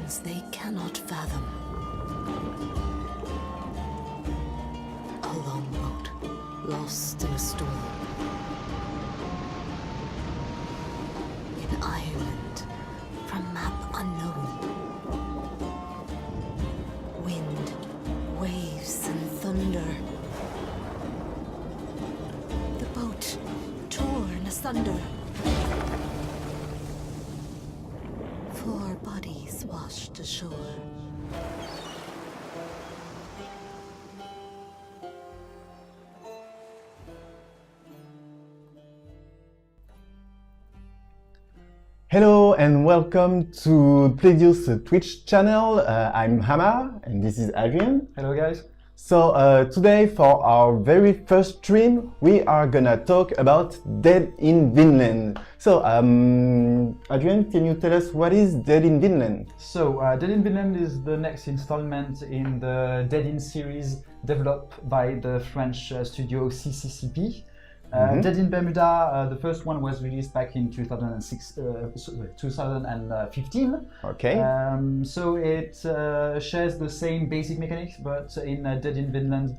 oceans they cannot fathom. A longboat lost in a storm. In Ireland, from map unknown. Wind, waves, and thunder. The boat torn asunder. 4 bodies washed ashore. Hello and welcome to Playdius Twitch channel. I'm Hama and this is Adrian. Hello guys. So today for our very first stream we are gonna talk about Dead in Vinland. So Adrian, can you tell us what is Dead in Vinland? So Dead in Vinland is the next installment in the Dead in series developed by the French studio CCCP. Dead in Bermuda, the first one was released back in 2015. Okay. So it shares the same basic mechanics, but in Dead in Vinland,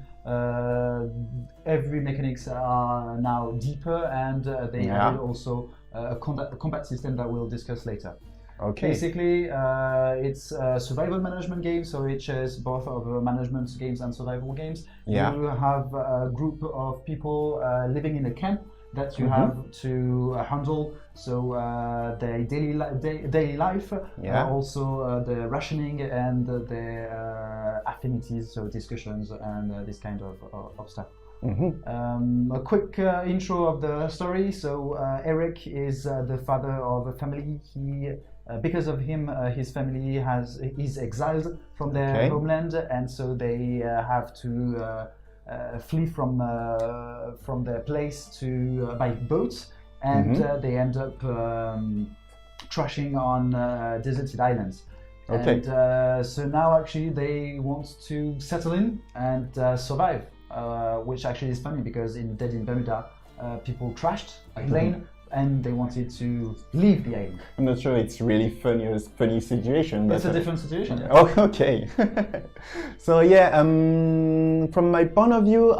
every mechanics are now deeper, and they have also a combat system that we'll discuss later. Okay. Basically, it's a survival management game, so it shares both of management games and survival games. Yeah. You have a group of people living in a camp that you have to handle, so their daily life, also the rationing and the affinities, so discussions and this kind of stuff. A quick intro of the story. So Eric is the father of a family. Because of him, his family is exiled from their homeland, and so they have to flee from their place by boat, and they end up trashing on deserted islands. Okay. And so now actually they want to settle in and survive, which actually is funny because in Dead in Bermuda, people crashed a plane. And they wanted to leave the island. I'm not sure it's really funny situation, but it's a different situation. Yeah. Oh, okay. So yeah, from my point of view,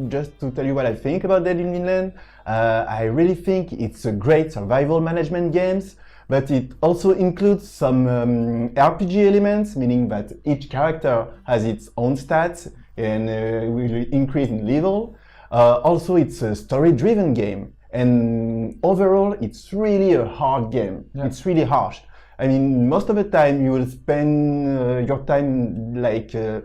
just to tell you what I think about Dead in Vinland, I really think it's a great survival management games, but it also includes some RPG elements, meaning that each character has its own stats and will increase in level. Also, it's a story-driven game. And overall, it's really a hard game. Yeah. It's really harsh. I mean, most of the time you will spend your time like in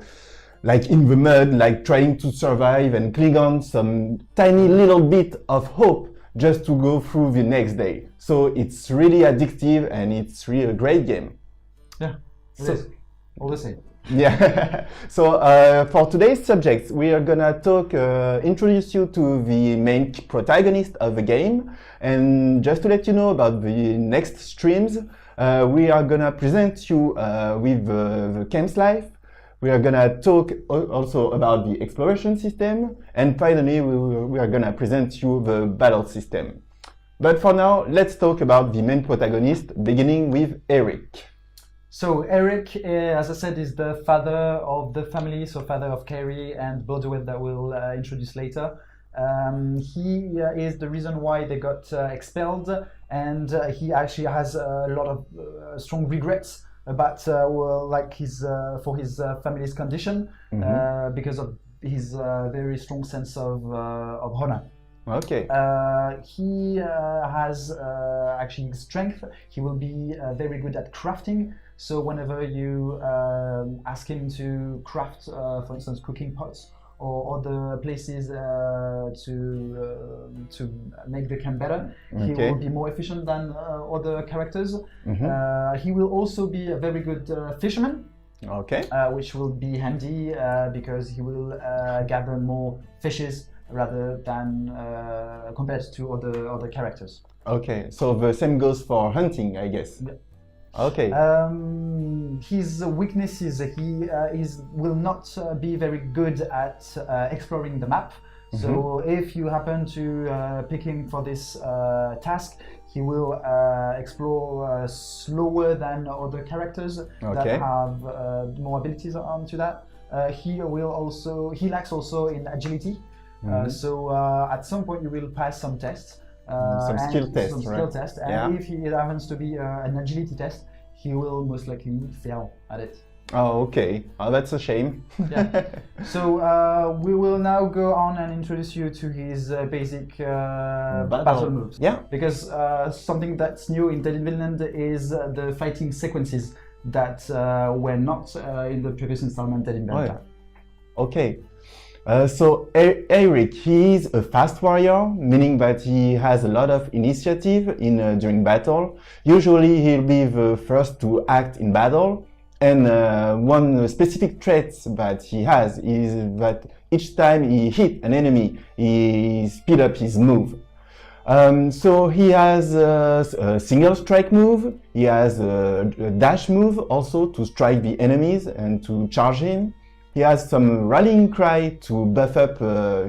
the mud, like trying to survive and cling on some tiny little bit of hope just to go through the next day. So it's really addictive and it's really a great game. Yeah, it is. All the same. Yeah. So for today's subject, we are gonna introduce you to the main protagonist of the game, and just to let you know about the next streams, we are gonna present you with the camp's life. We are gonna talk also about the exploration system, and finally we are gonna present you the battle system. But for now, let's talk about the main protagonist, beginning with Eric. So Eric, as I said, is the father of the family, so father of Carrie and Baudouin that we'll introduce later. He is the reason why they got expelled, and he actually has a lot of strong regrets about for his family's condition, because of his very strong sense of honor. Okay. He has actually strength. He will be very good at crafting. So whenever you ask him to craft, for instance, cooking pots or other places to make the camp better, he will be more efficient than other characters. He will also be a very good fisherman. Okay. Which will be handy because he will gather more fishes rather than compared to other characters. Okay, so the same goes for hunting, I guess. Yeah. Okay. His weaknesses, he will not be very good at exploring the map. So if you happen to pick him for this task, he will explore slower than other characters that have more abilities onto that. He lacks also in agility. So at some point you will pass some tests. Some skill test, and if he happens to be an agility test, he will most likely fail at it. Oh, okay. Oh, that's a shame. Yeah. So we will now go on and introduce you to his basic battle moves. Yeah. Because something that's new in Dead in Vinland is the fighting sequences that were not in the previous installment Dead in Vinland. Oh, yeah. Okay. So Eric, he is a fast warrior, meaning that he has a lot of initiative during battle. Usually he'll be the first to act in battle. And one specific trait that he has is that each time he hit an enemy, he speed up his move. So he has a single strike move, he has a dash move also to strike the enemies and to charge him. He has some rallying cry to buff up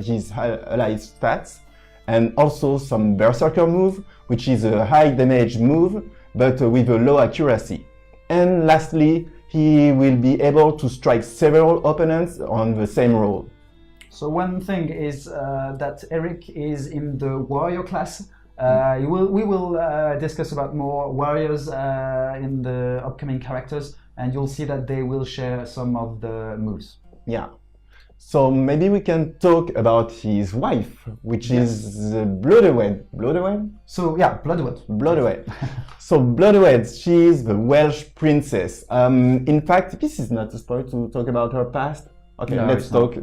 his allies' stats, and also some berserker move, which is a high damage move, but with a low accuracy. And lastly, he will be able to strike several opponents on the same roll. So one thing is that Eric is in the warrior class. We will discuss about more warriors in the upcoming characters, and you'll see that they will share some of the moves. Yeah. So maybe we can talk about his wife, which is Bloodwed. Bloodwed? So yeah, Bloodwed. Bloodwed. So Bloodwed, she is the Welsh Princess. In fact, this is not a spoil to talk about her past. Okay, no, let's talk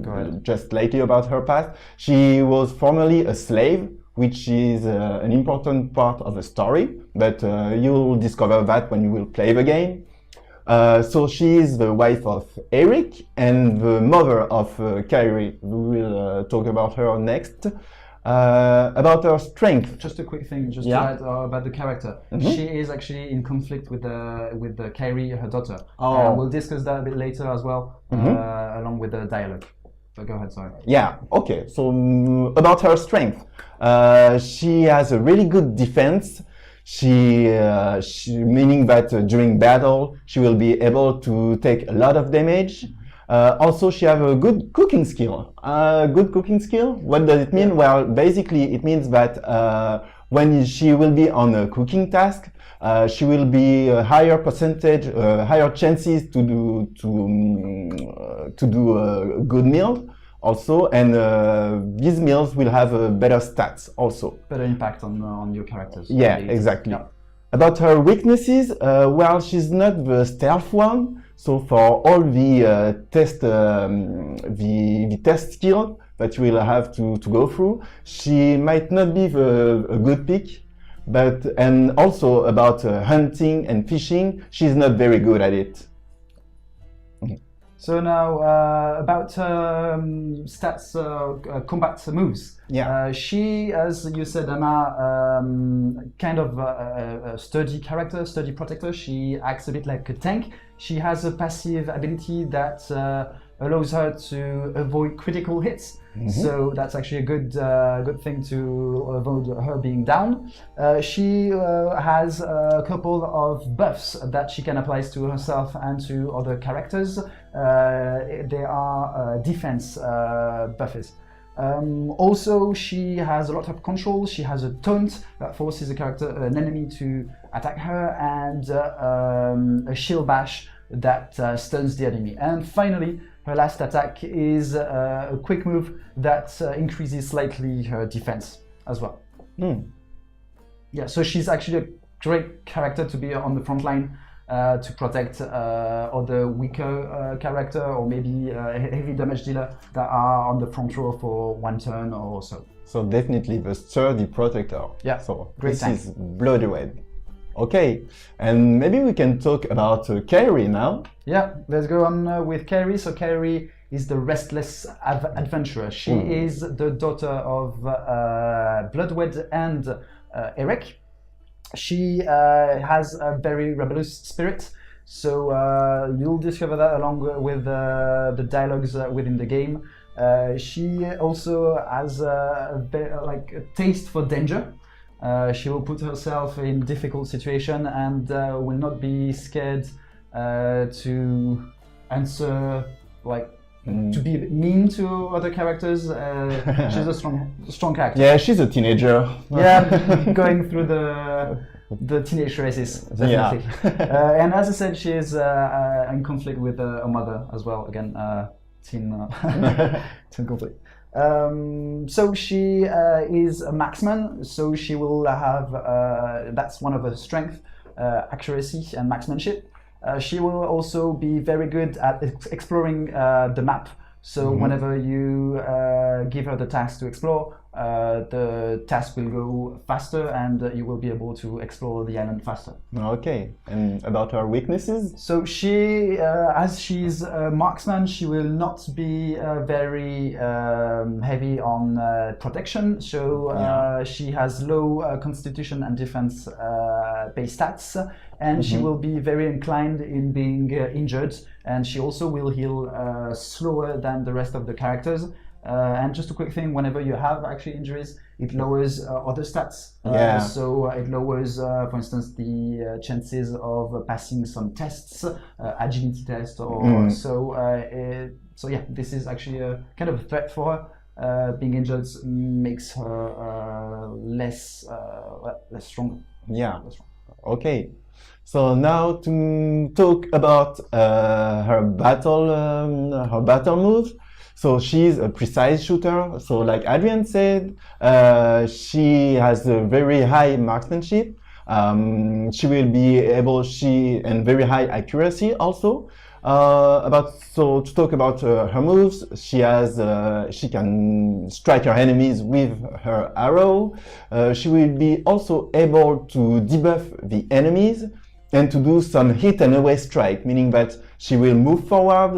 just lightly about her past. She was formerly a slave, which is an important part of the story, but you'll discover that when you will play the game. So she is the wife of Eric and the mother of Kyrie. We will talk about her next. About her strength. Just a quick thing, to add about the character. She is actually in conflict with Kyrie, her daughter. We'll discuss that a bit later as well, along with the dialogue. But go ahead, sorry. Yeah, okay. So about her strength, she has a really good defense. She meaning that during battle she will be able to take a lot of damage. Also, she has a good cooking skill. Good cooking skill. What does it mean? Yeah. Well, basically, it means that when she will be on a cooking task, she will be a higher percentage, higher chances to do a good meal. Also, and these meals will have better stats also. Better impact on your characters. Yeah, exactly. Yeah. About her weaknesses, well, she's not the stealth one. So for all the test skill that you will have to go through, she might not be a good pick. And also about hunting and fishing, she's not very good at it. So now about stats, combat moves. Yeah. She, as you said, Anna, kind of a sturdy character, sturdy protector. She acts a bit like a tank. She has a passive ability that allows her to avoid critical hits. So that's actually a good thing to avoid her being down. She has a couple of buffs that she can apply to herself and to other characters. They are defense buffs. Also, she has a lot of control. She has a taunt that forces an enemy to attack her, and a shield bash that stuns the enemy. And finally, her last attack is a quick move that increases slightly her defense as well. Yeah, so she's actually a great character to be on the front line to protect other weaker character, or maybe heavy damage dealer that are on the front row for one turn or so. So definitely the sturdy protector. Yeah, so great this tank. Is Bloodwed. Okay, and maybe we can talk about Kyrie now. Yeah, let's go on with Kyrie. So Kyrie is the Restless Adventurer. She is the daughter of Bloodwed and Eric. She has a very rebellious spirit, so you'll discover that along with the dialogues within the game. She also has a taste for danger. She will put herself in difficult situation and will not be scared to answer, to be a bit mean to other characters. She's a strong character. Yeah, she's a teenager. Yeah, going through the teenage crisis, definitely. Yeah. And as I said, she is in conflict with her mother as well. Again, teen conflict. So she is a marksman, so she will have, that's one of her strengths, accuracy and marksmanship. She will also be very good at exploring the map. So whenever you give her the task to explore, the task will go faster and you will be able to explore the island faster. Okay, and about her weaknesses? So she, as she's a marksman, she will not be very heavy on protection. So she has low constitution and defense base stats, and she will be very inclined in being injured, and she also will heal slower than the rest of the characters. And just a quick thing, whenever you have actually injuries, it lowers other stats. So it lowers, for instance, the chances of passing some tests, agility test, or so yeah, this is actually a kind of a threat for her. Being injured makes her less strong. Yeah. Okay. So now to talk about her battle moves. So she's a precise shooter. So like Adrian said, she has a very high marksmanship. She will be able, and very high accuracy also. So to talk about her moves, she can strike her enemies with her arrow. She will be also able to debuff the enemies and to do some hit and away strike, meaning that she will move forward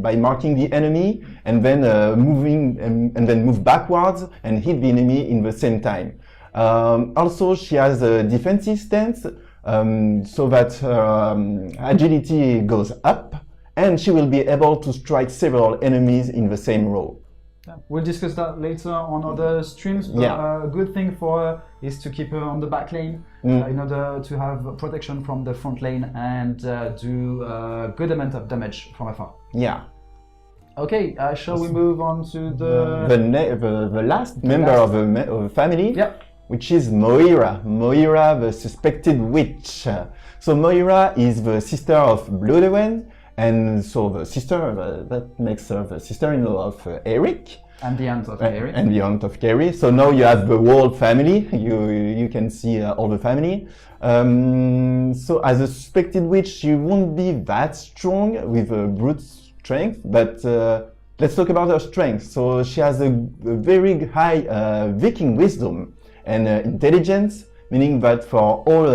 by marking the enemy and then and then move backwards and hit the enemy in the same time. Also, she has a defensive stance so that her agility goes up, and she will be able to strike several enemies in the same row. We'll discuss that later on other streams, but a good thing for her is to keep her on the back lane in order to have protection from the front lane and do a good amount of damage from afar. Yeah. Okay, shall we move on to the last member of the family? Yeah. Which is Moira. Moira, the suspected witch. So Moira is the sister of Bloodwind, and so the sister, that makes her the sister-in-law of Eric. And the aunt of Carrie. And the aunt of Carrie. So now you have the whole family. You can see all the family. So as a suspected witch, she won't be that strong with brute strength, but let's talk about her strength. So she has a very high Viking wisdom and intelligence, meaning that for all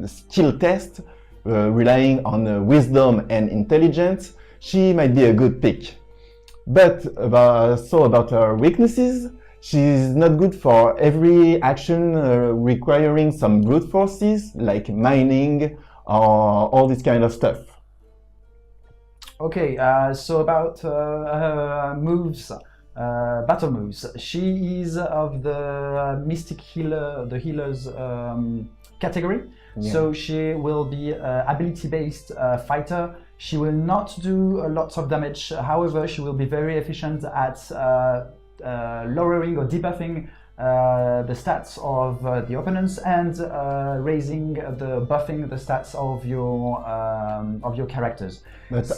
skill tests, relying on wisdom and intelligence, she might be a good pick. But about her weaknesses, she's not good for every action requiring some brute forces, like mining or all this kind of stuff. Okay, so about moves, battle moves. She is of the mystic healer, the healer's category. Yeah. So she will be ability-based fighter. She will not do lots of damage. However, she will be very efficient at lowering or debuffing the stats of the opponents and buffing the stats of your characters. But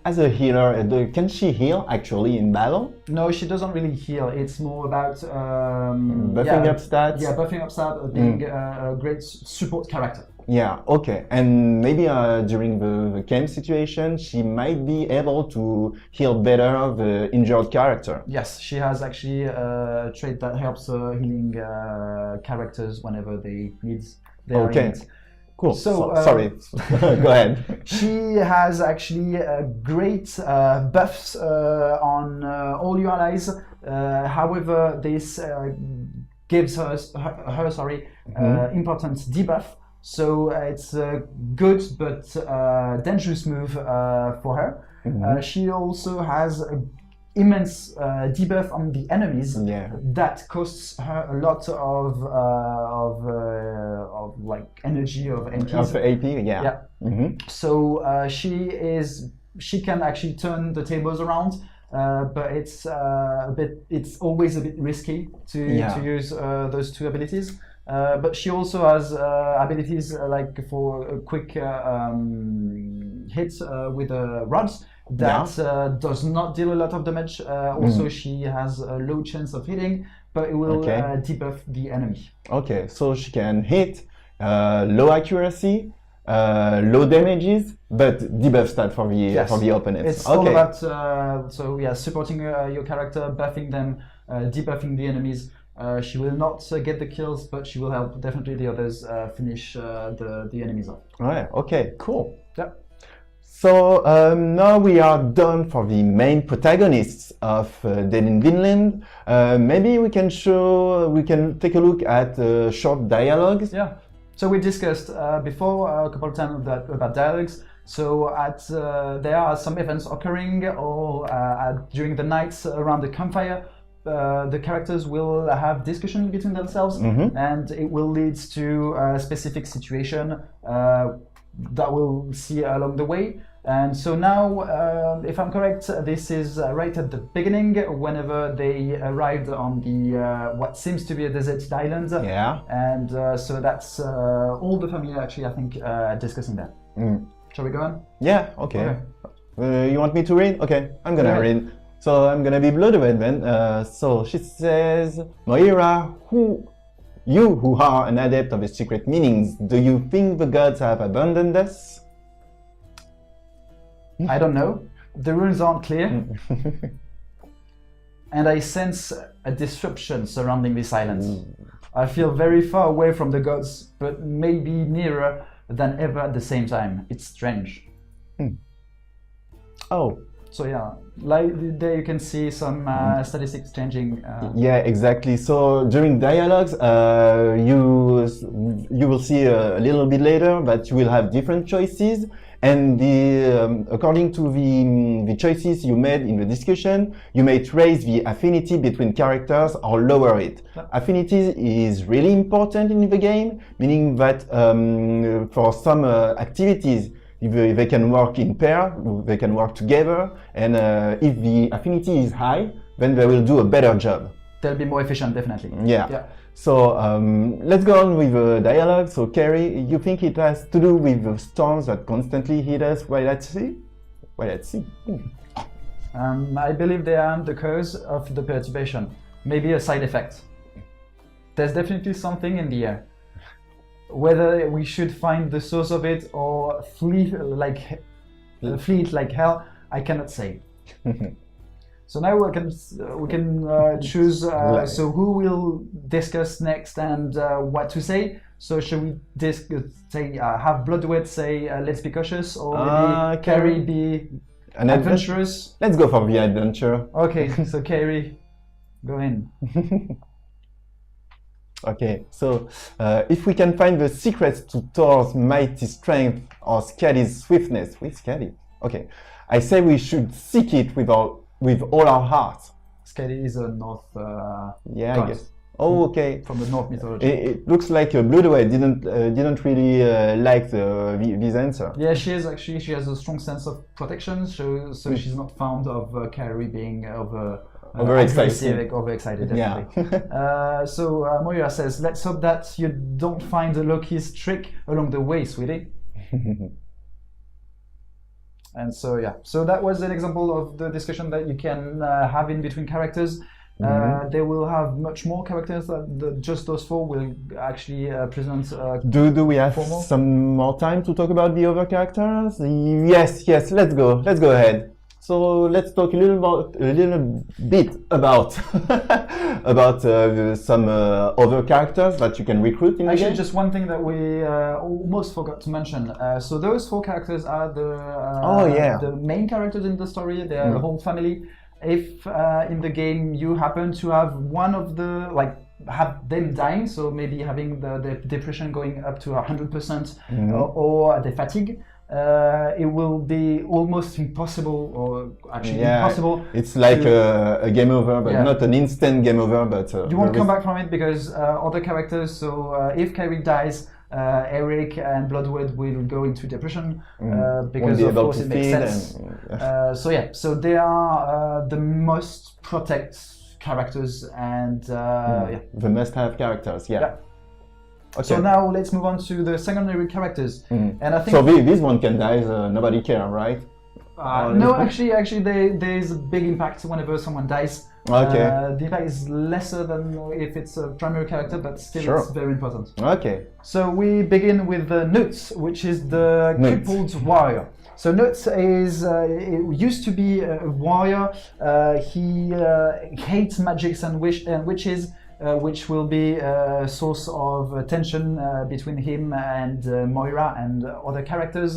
as a healer, can she heal actually in battle? No, she doesn't really heal. It's more about buffing up stats. Yeah, buffing up stats, being a great support character. Yeah, okay. And maybe during the camp situation, she might be able to heal better the injured character. Yes, she has actually a trait that helps healing characters whenever they need their needs. Cool. So, sorry. Go ahead. She has actually great buffs on all your allies. However, this gives her important debuff. So it's a good but dangerous move for her. She also has an immense debuff on the enemies that costs her a lot of like energy of MPs. Of AP, yeah. So she can actually turn the tables around, but it's always a bit risky to use those two abilities. But she also has abilities like for a quick hit with rods that does not deal a lot of damage. Also, she has a low chance of hitting, but it will debuff the enemy. Okay, so she can hit, low accuracy, low damages, but debuff stat for the opponents. It's all about supporting your character, buffing them, debuffing the enemies. She will not get the kills, but she will help definitely the others finish the enemies off. Right. Okay. Cool. Yeah. So now we are done for the main protagonists of Dead in Vinland. Maybe we can take a look at short dialogues. Yeah. So we discussed before a couple of times about dialogues. So there are some events occurring, or during the nights around the campfire. The characters will have discussion between themselves, and it will lead to a specific situation that we'll see along the way. And so now, if I'm correct, this is right at the beginning, whenever they arrived on the what seems to be a deserted island. Yeah. And so that's all the family actually, I think, discussing that. Shall we go on? Yeah. Okay. You want me to read? Okay, I'm gonna read. So I'm gonna be Bloodred then. So she says, Moira, you who are an adept of the secret meanings, do you think the gods have abandoned us? I don't know. The runes aren't clear. And I sense a disruption surrounding this island. I feel very far away from the gods, but maybe nearer than ever at the same time. It's strange. Oh. So yeah, like there you can see some statistics changing. Yeah, exactly. So during dialogues, you will see a little bit later that you will have different choices, and according to the choices you made in the discussion, you may raise the affinity between characters or lower it. Affinity is really important in the game, meaning that for some activities, they can work in pair, they can work together, and if the affinity is high, then they will do a better job. They'll be more efficient, definitely. Yeah. So let's go on with the dialogue. So Carrie, you think it has to do with the storms that constantly hit us while at sea? I believe they are the cause of the perturbation, maybe a side effect. There's definitely something in the air. Whether we should find the source of it or flee like hell, I cannot say. So now we can choose. So who will discuss next and what to say? So should we have Bloodwet say let's be cautious, or maybe Carrie be an adventurous? Let's go for the adventure. Okay, so Carrie, go in. Okay, so if we can find the secrets to Thor's mighty strength or Skadi's swiftness, with Skadi. Okay, I say we should seek it with all our hearts. Skadi is a North. Yeah, I guess. Oh, okay. From the North mythology. It looks like Bloodway didn't really like this answer. Yeah, she is actually. She has a strong sense of protection, so she's not fond of Carrie being overexcited, definitely. Yeah. So Moira says, let's hope that you don't find Loki's trick along the way, sweetie. And so yeah, so that was an example of the discussion that you can have in between characters. They will have much more characters. Just those four will actually present. Do we have some more time to talk about the other characters? Yes. Let's go ahead. So let's talk a little bit about some other characters that you can recruit in the game. Just one thing that we almost forgot to mention. So those four characters are the main characters in the story. They are the whole family. If in the game you happen to have one of the have them dying, so maybe having the depression going up to 100%, or the fatigue, it will be almost impossible, or actually Yeah, impossible. it's like a game over, but Yeah. not an instant game over, but You won't come back from it because other characters. So if Carrick dies, Eric and Bloodwood will go into depression because be of able course to it makes feed sense. and- So yeah, so they are the most protect characters, and yeah. The must-have characters, yeah. Yeah. Okay. So now let's move on to the secondary characters, and I think So this one can die, nobody care, right? no, actually, there's a big impact whenever someone dies. Okay. The impact is lesser than if it's a primary character, but still Sure. it's very important. Okay. So we begin with Nuts, which is the Nuts. Crippled Warrior. So Nuts is it used to be a warrior. He hates magics and witches, which will be a source of tension between him and Moira and other characters.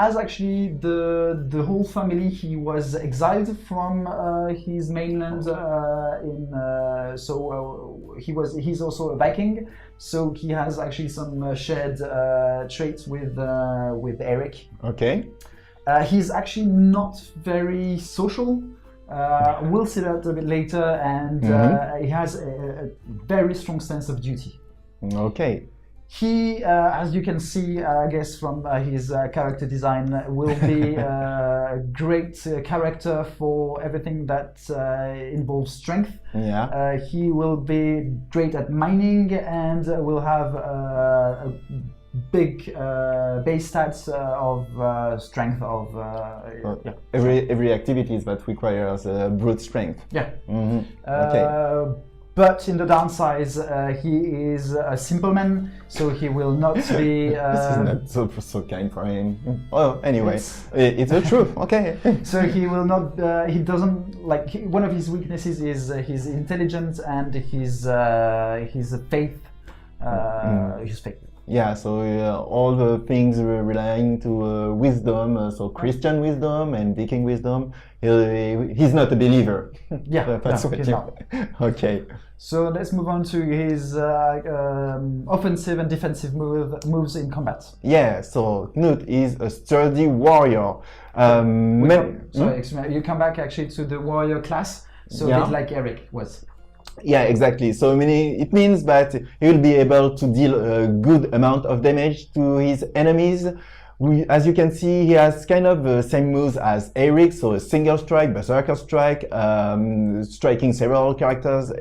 As actually the whole family, he was exiled from his mainland. He's also a Viking, so he has actually some shared traits with Eric. Okay. He's actually not very social. We'll see that a bit later, and he has a very strong sense of duty. Okay. He, as you can see, I guess from his character design, will be a great character for everything that involves strength. Yeah. He will be great at mining and will have a big base stats of strength of yeah. Every activity that requires brute strength. Yeah. Okay. But in the downside, he is a simple man, so he will not be. This is not so kind for him. Well, anyway, it's the truth. Okay. So he will not. He doesn't like. One of his weaknesses is his intelligence and his faith. His faith. Yeah, so all the things relying to wisdom, so Christian wisdom and Viking wisdom, he's not a believer. Yeah, That's no, what he's you... not. Okay. So let's move on to his offensive and defensive moves in combat. Yeah, so Knut is a sturdy warrior. Sorry, excuse me. You come back actually to the warrior class, so Yeah. a bit like Eric was. Yeah, exactly. So it means that he will be able to deal a good amount of damage to his enemies. As you can see, he has kind of the same moves as Eric, so a single strike, berserker strike, striking several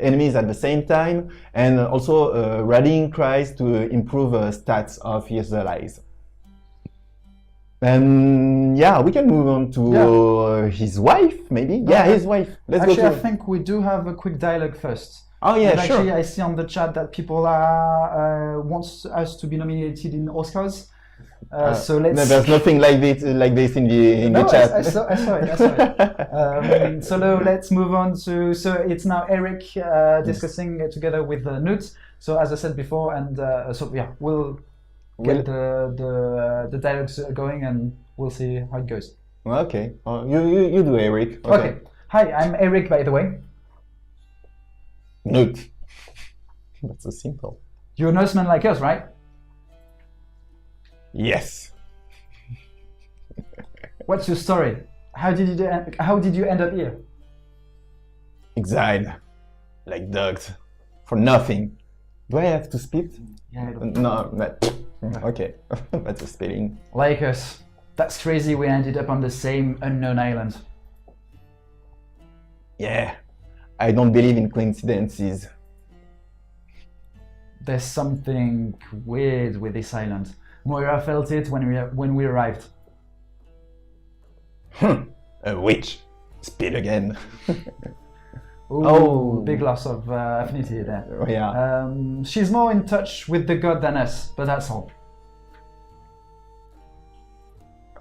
enemies at the same time, and also rallying cries to improve stats of his allies. And yeah, we can move on to his wife, maybe. Yeah, his wife. Let's Actually, go I to. think we do have a quick dialogue first. Oh yeah, And sure. actually, I see on the chat that people are wants us to be nominated in Oscars. So let's. No, there's nothing like this in the No, chat. I saw it. So now let's move on to. So it's now Eric discussing together with Nut. So as I said before, and so yeah, we'll get the dialogues going, and we'll see how it goes. Okay. You do, Eric. Okay. Hi, I'm Eric, by the way. Knut. That's so simple. You're a Norseman like us, right? Yes. What's your story? How did you end up here? Exiled. Like dogs. For nothing. Do I have to spit? Yeah. No, okay. That's a spelling. Like us. That's crazy. We ended up on the same unknown island. Yeah. I don't believe in coincidences. There's something weird with this island. Moira felt it when we arrived. A witch. Spit again. Ooh, Oh. big loss of affinity there. Oh, yeah. She's more in touch with the god than us, but that's all.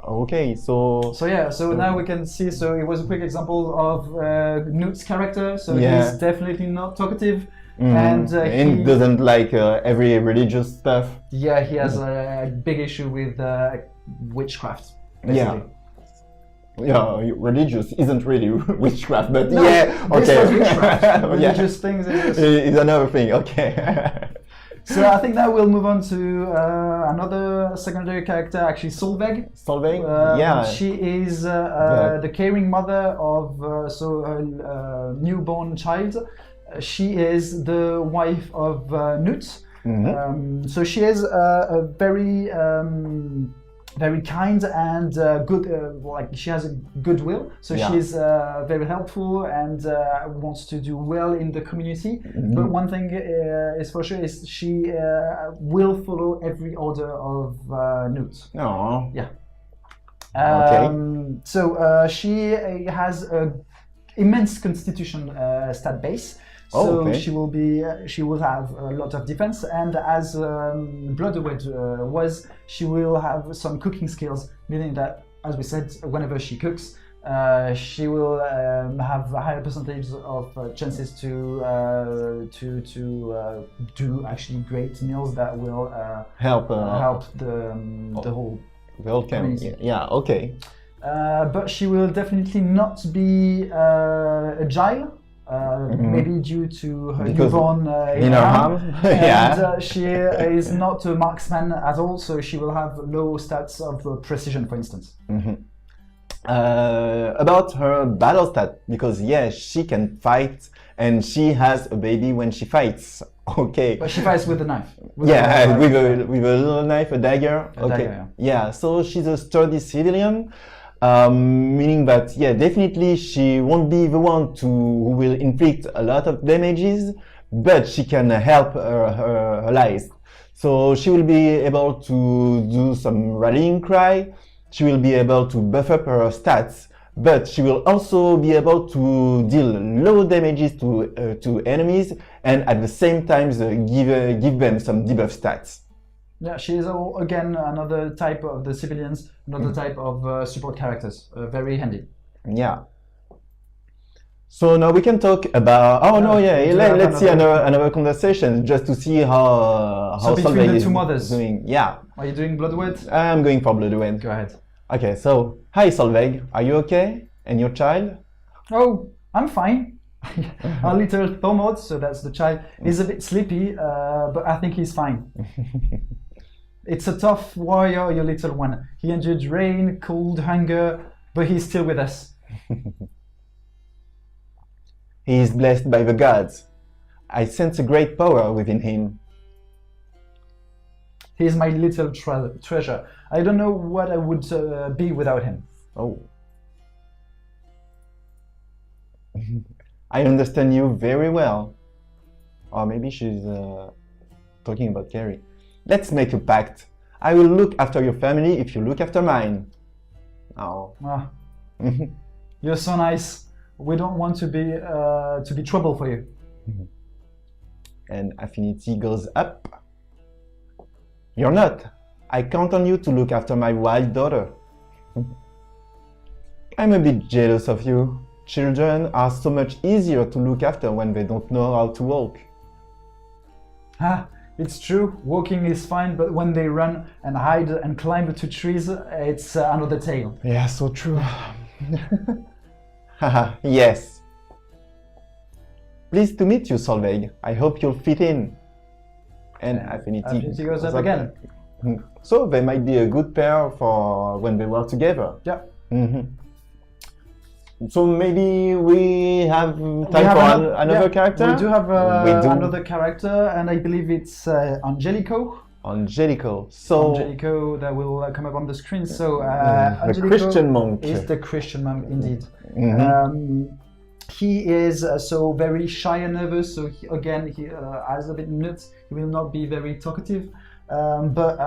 Okay, so So now we can see, so it was a quick example of Knut's character, so Yeah. he's definitely not talkative, and he doesn't like every religious stuff. yeah, he has a big issue with witchcraft, Yeah. basically. Yeah, religious isn't really witchcraft, but No, yeah, this okay. was witchcraft. Yeah. Religious things is It's another thing, okay. So I think now we'll move on to another secondary character, actually Solveig. Solveig? Yeah. She is the caring mother of her newborn child. She is the wife of Knut. So she is a very kind and good, like she has a goodwill. So she's very helpful and wants to do well in the community. But one thing is for sure is she will follow every order of Knut. Oh. Yeah. Okay. So she has a immense constitution stat base. So she will have a lot of defense, and as Bloodwood was, she will have some cooking skills, meaning that, as we said, whenever she cooks, she will have a higher percentage of chances to do actually great meals that will help the whole community. Yeah. Okay. But she will definitely not be agile. Maybe due to her newborn in her arm. And she is not a marksman at all, so she will have low stats of precision, for instance. About her battle stat, because she can fight and she has a baby when she fights. Okay. But she fights with a knife. With a little knife, a dagger. Dagger, so she's a sturdy civilian. Meaning that, definitely she won't be the one who will inflict a lot of damages, but she can help her allies. So she will be able to do some rallying cry, she will be able to buff up her stats, but she will also be able to deal low damages to enemies and at the same time give them some debuff stats. Yeah, she is again another type of the civilians, another type of support characters. Very handy. Yeah. So now we can talk about. Let's see another conversation just to see how between the two mothers doing. Yeah. Are you doing Bloodwood? I'm going for Bloodwood. Go ahead. Okay. So hi Solveig, are you okay? And your child? Oh, I'm fine. Our little Thormod, so that's the child, is a bit sleepy, but I think he's fine. It's a tough warrior, your little one. He endured rain, cold, hunger, but he's still with us. He is blessed by the gods. I sense a great power within him. He is my little treasure. I don't know what I would be without him. Oh. I understand you very well. Or maybe she's talking about Carrie. Let's make a pact. I will look after your family if you look after mine. Oh. You're so nice. We don't want to be trouble for you. And affinity goes up. You're not. I count on you to look after my wild daughter. I'm a bit jealous of you. Children are so much easier to look after when they don't know how to walk. It's true, walking is fine, but when they run and hide and climb to trees, it's another tale. Yeah, so true. Haha, yes. Pleased to meet you, Solveig. I hope you'll fit in. And affinity goes up again. So they might be a good pair for when they work together. Yeah. So maybe we have time for another character? We do have another character, and I believe it's Angelico. So Angelico, that will come up on the screen. So the Christian monk is the Christian monk indeed. He is so very shy and nervous. So he as a bit nuts, he will not be very talkative, but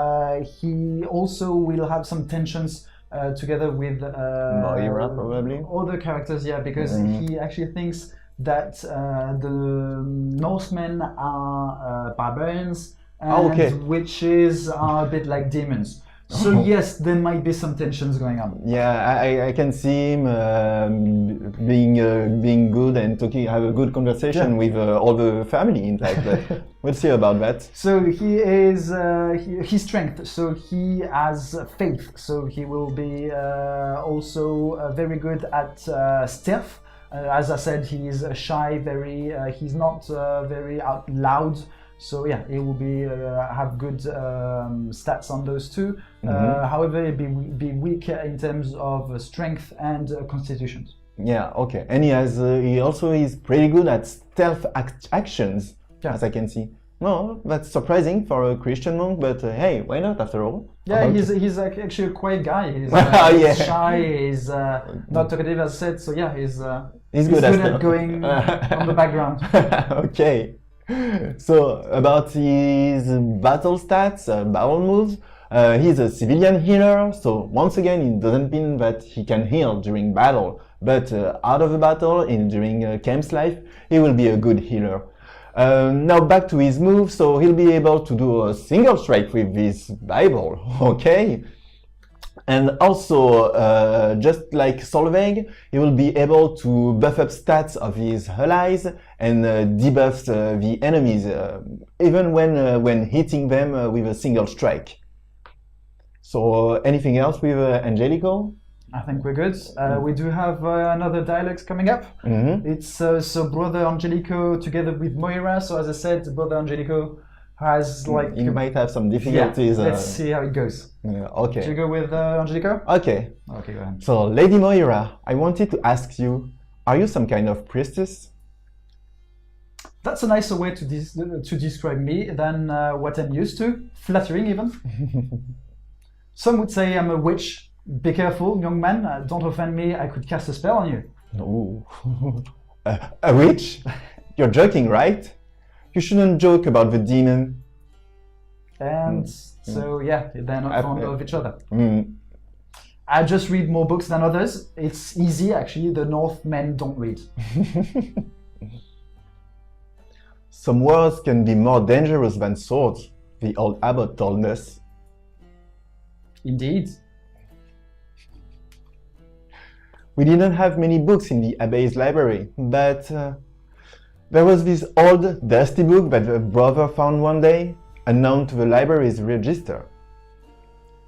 he also will have some tensions. Together with Moira, probably other characters, because he actually thinks that the Norsemen are barbarians and witches are a bit like demons. So yes, there might be some tensions going on. Yeah, I can see him being good and have a good conversation with all the family, in fact. But we'll see about that. So he is his strength. So he has faith. So he will be also very good at stealth. As I said, he is shy. He's not very out loud. So yeah, it will be have good stats on those two. However, it be weak in terms of strength and constitution. Yeah, okay. And he also is pretty good at stealth actions, as I can see. No, that's surprising for a Christian monk, but hey, why not after all? Yeah, he's actually a quiet guy. He's shy, he's not talkative as I said, so yeah, he's good at going on the background. Okay. So about his battle stats, battle moves, he's a civilian healer, so once again it doesn't mean that he can heal during battle, but out of the battle, during camp's life, he will be a good healer. Now back to his move, so he'll be able to do a single strike with this Bible, okay? And also, just like Solveig, he will be able to buff up stats of his allies and debuff the enemies, even when hitting them with a single strike. So, anything else with Angelico? I think we're good. We do have another dialogue coming up. It's so Brother Angelico together with Moira. So as I said, Brother Angelico has like... You might have some difficulties. Yeah, let's see how it goes. Okay. Should you go with Angelico? Okay. Okay, go ahead. So, Lady Moira, I wanted to ask you, are you some kind of priestess? That's a nicer way to describe me than what I'm used to. Flattering even. Some would say I'm a witch. Be careful, young man, don't offend me, I could cast a spell on you. No. A witch? You're joking, right? You shouldn't joke about the demon. And so, yeah, they're not fond of each other. I just read more books than others. It's easy, actually, the Northmen don't read. Some words can be more dangerous than swords, the old abbot told us. Indeed. We didn't have many books in the abbey's library, but there was this old, dusty book that a brother found one day, unknown to the library's register.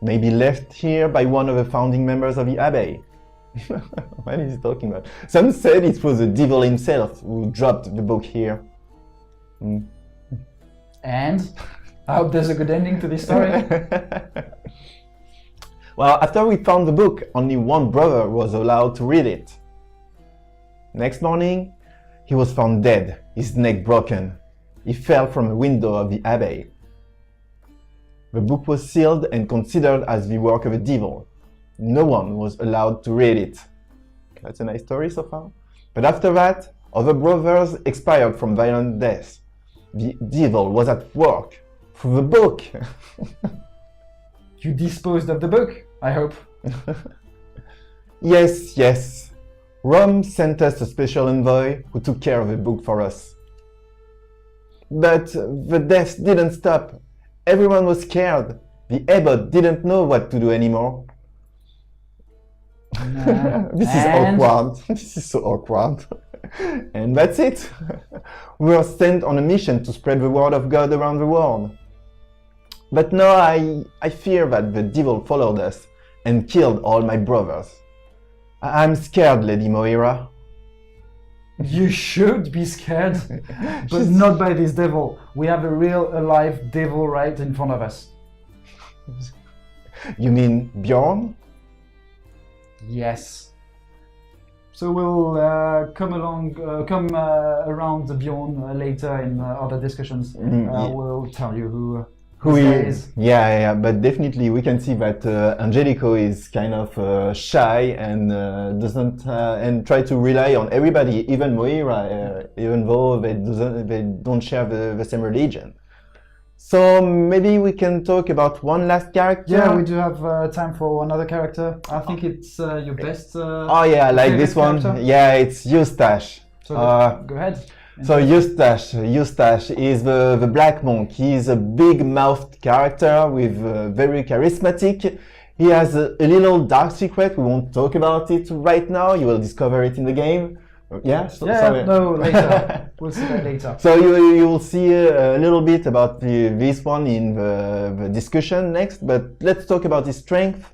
Maybe left here by one of the founding members of the abbey. What is he talking about? Some said it was the devil himself who dropped the book here. And? I hope there's a good ending to this story. Well, after we found the book, only one brother was allowed to read it. Next morning, he was found dead, his neck broken. He fell from a window of the abbey. The book was sealed and considered as the work of a devil. No one was allowed to read it. That's a nice story so far. But after that, other brothers expired from violent death. The devil was at work through the book. You disposed of the book, I hope. Yes. Rome sent us a special envoy who took care of the book for us. But the deaths didn't stop. Everyone was scared. The abbot didn't know what to do anymore. This is awkward. This is so awkward. And that's it. We were sent on a mission to spread the word of God around the world. But now I fear that the devil followed us and killed all my brothers. I'm scared, Lady Moira. You should be scared, but not by this devil. We have a real, alive devil right in front of us. You mean Bjorn? Yes. So we'll come around the Bjorn later in other discussions. We'll tell you who he is. Yeah, but definitely we can see that Angelico is kind of shy and doesn't and try to rely on everybody, even Moira, even though they don't share the same religion. So maybe we can talk about one last character. Yeah, we do have time for another character. I think it's your best. Oh yeah, I like this character. One. Yeah, it's Eustache. So go ahead. So Eustache is the black monk. He's a big-mouthed character with very charismatic. He has a little dark secret. We won't talk about it right now. You will discover it in the game. Yeah? No, later. We'll see that later. So you will see a little bit about this one in the discussion next, but let's talk about his strength.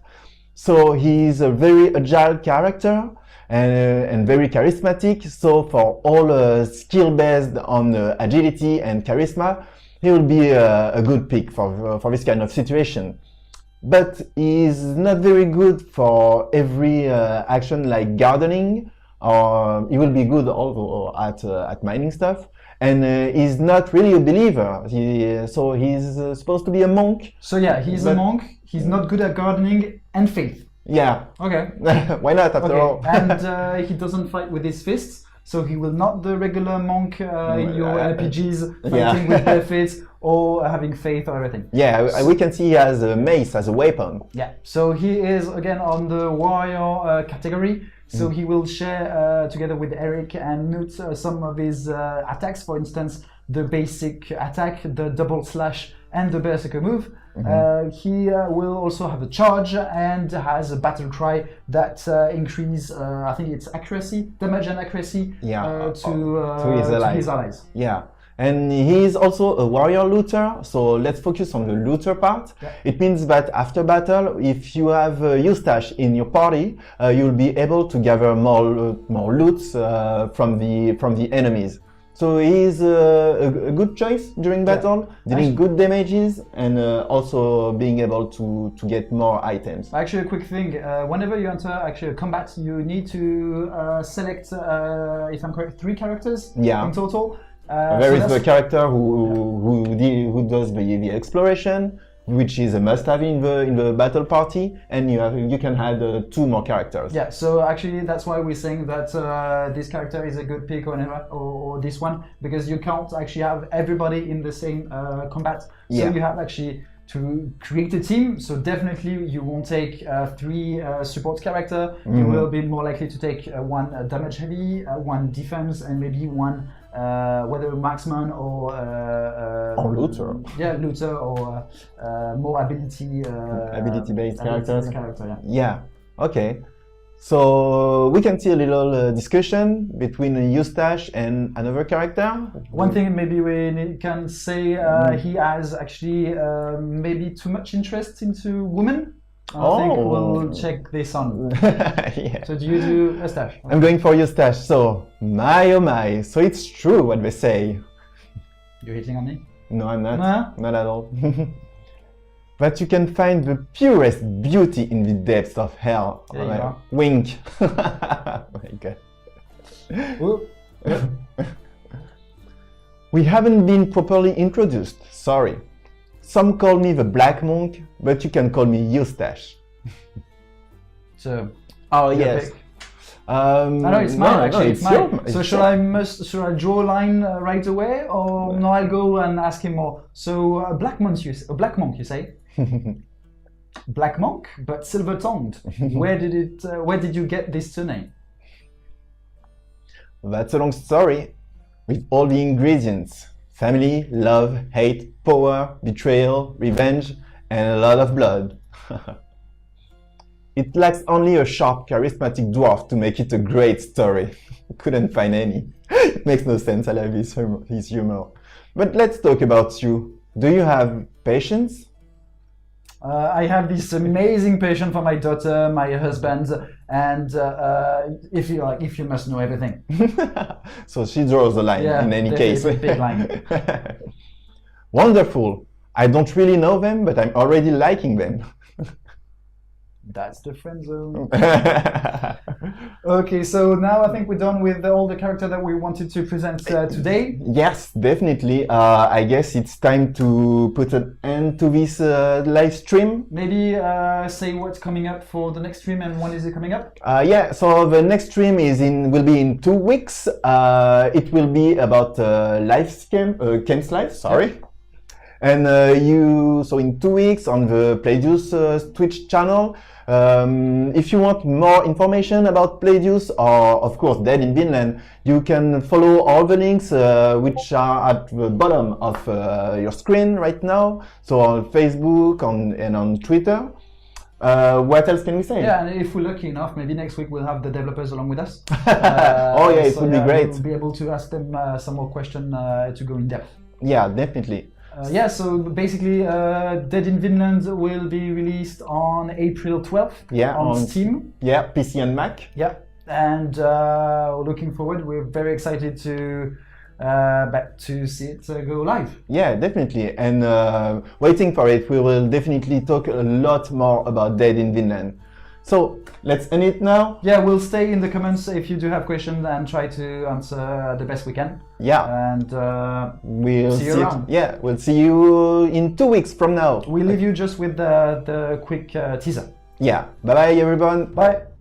So he's a very agile character. And very charismatic, so for all skill based on agility and charisma, he will be a good pick for this kind of situation. But he's not very good for every action like gardening, or he will be good also at mining stuff. And he's not really a believer, so he's supposed to be a monk. So yeah, he's a monk, he's not good at gardening and faith. Yeah. Okay. Why not, after all? And he doesn't fight with his fists, so he will not the regular monk in your RPGs fighting with their fists or having faith or everything. Yeah, we can see he has a mace as a weapon. Yeah, so he is again on the warrior category. So he will share together with Eric and Knut some of his attacks. For instance, the basic attack, the double slash, and the berserker move. He will also have a charge and has a battle cry that increase, I think it's accuracy, damage and accuracy to his allies. Yeah. And he is also a warrior looter, so let's focus on the looter part. Yeah. It means that after battle, if you have Eustache in your party, you'll be able to gather more loots from the enemies. So he is a good choice during battle, dealing good damages and also being able to get more items. Actually, a quick thing, whenever you enter a combat, you need to select, if I'm correct, 3 characters in total. There is the character who does the exploration, which is a must-have in the battle party, and you can add 2 more characters. Yeah, so actually that's why we're saying that this character is a good pick or this one, because you can't actually have everybody in the same combat. So you have actually to create a team. So definitely you won't take 3 support character. You will be more likely to take 1 damage heavy, 1 defense, and maybe 1 whether marksman or looter. Yeah, looter or more ability-based characters. Yeah. Okay. So we can see a little discussion between Eustache and another character. One thing maybe we can say he has actually maybe too much interest into women. I think we'll check this on. Yeah. So do you do Eustache? I'm going for Eustache. So my oh my. So it's true what they say. You're hitting on me? No, I'm not. No? Not at all. That you can find the purest beauty in the depths of hell. There you are. Wink. Oh my god. We haven't been properly introduced. Sorry. Some call me the Black Monk, but you can call me Eustache. So, yes. No, it's mine actually. It's mine. So should yours. I draw a line right away, or no? I'll go and ask him more. So Black Monk, you say? Black Monk, but silver-tongued. Where did you get this surname? That's a long story, with all the ingredients. Family, love, hate, power, betrayal, revenge, and a lot of blood. It lacks only a sharp, charismatic dwarf to make it a great story. Couldn't find any. It makes no sense, I love his humor. But let's talk about you. Do you have patience? I have this amazing passion for my daughter, my husband, and if you must know everything. So she draws the line in any case. A big line. Wonderful. I don't really know them, but I'm already liking them. That's the friend zone. Okay, so now I think we're done with all the characters that we wanted to present today. Yes, definitely. I guess it's time to put an end to this live stream. Maybe say what's coming up for the next stream and when is it coming up? Yeah, so the next stream will be in 2 weeks. It will be about Camps Live, sorry. Yep. And so in 2 weeks on the Playdius Twitch channel. If you want more information about Playdius or of course Dead in Vinland, you can follow all the links which are at the bottom of your screen right now. So on Facebook and on Twitter. What else can we say? Yeah, and if we're lucky enough, maybe next week we'll have the developers along with us. It would be great. We'll be able to ask them some more questions to go in depth. Yeah, definitely. So basically Dead in Vinland will be released on April 12th on Steam. Yeah, PC and Mac. Yeah, and looking forward. We're very excited to but to see it go live. Yeah, definitely. And waiting for it, we will definitely talk a lot more about Dead in Vinland. So let's end it now. Yeah, we'll stay in the comments if you do have questions and try to answer the best we can. Yeah. And we'll see you around. Yeah, we'll see you in 2 weeks from now. We leave you just with the quick teaser. Yeah. Bye bye everyone. Bye.